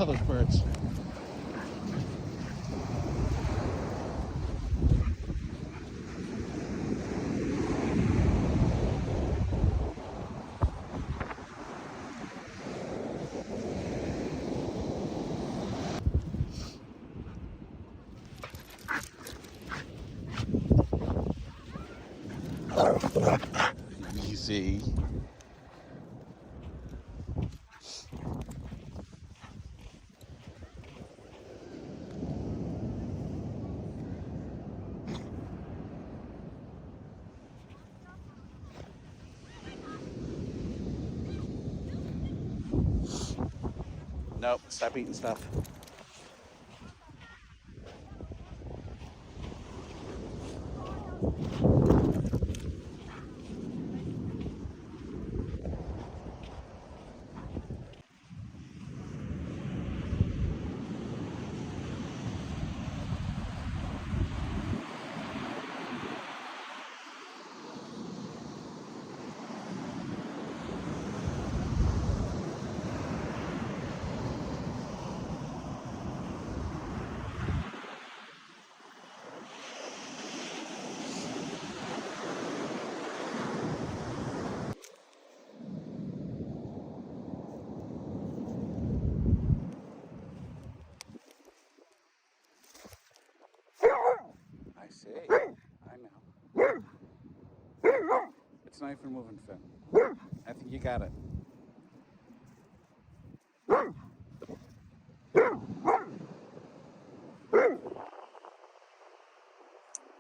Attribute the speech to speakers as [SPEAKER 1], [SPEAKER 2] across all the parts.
[SPEAKER 1] those birds. Easy. Nope, stop eating stuff. I see. I know. It's not even moving, Finn. I think you got it.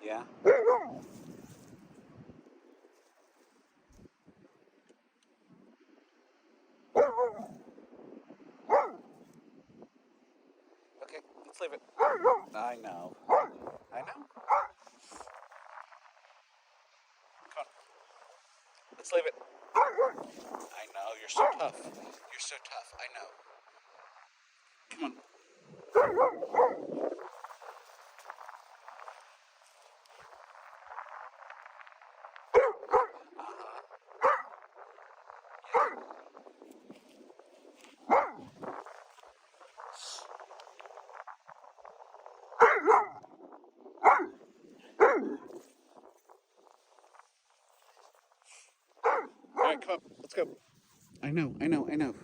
[SPEAKER 1] Yeah? Okay, let's leave it. I know. I know. Come on. Let's leave it. I know. You're so tough. You're so tough. I know. Come on. All right, come on. Let's go. I know. I know. I know.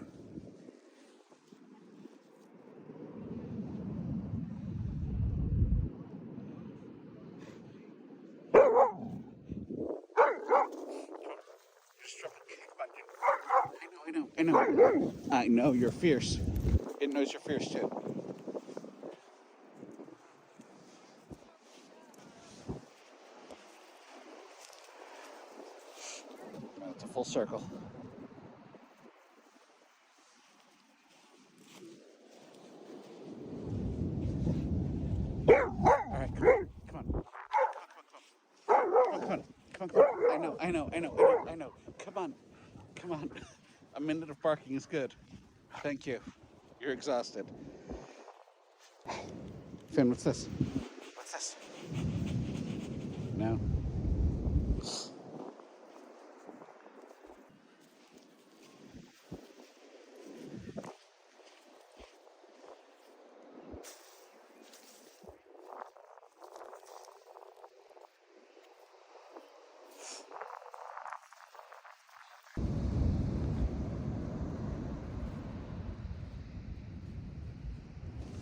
[SPEAKER 1] I know. I know. I know. I know. You're fierce. It knows you're fierce too. It's a full circle. All right, come on. Come on. Come on. Come on. Come on. I know. I know. I know. I know. I know. Come on. Come on. A minute of barking is good. Thank you. You're exhausted. Finn, what's this? What's this? No.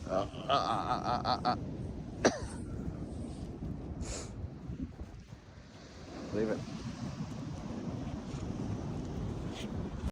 [SPEAKER 1] Uh, uh, uh, uh, uh, uh.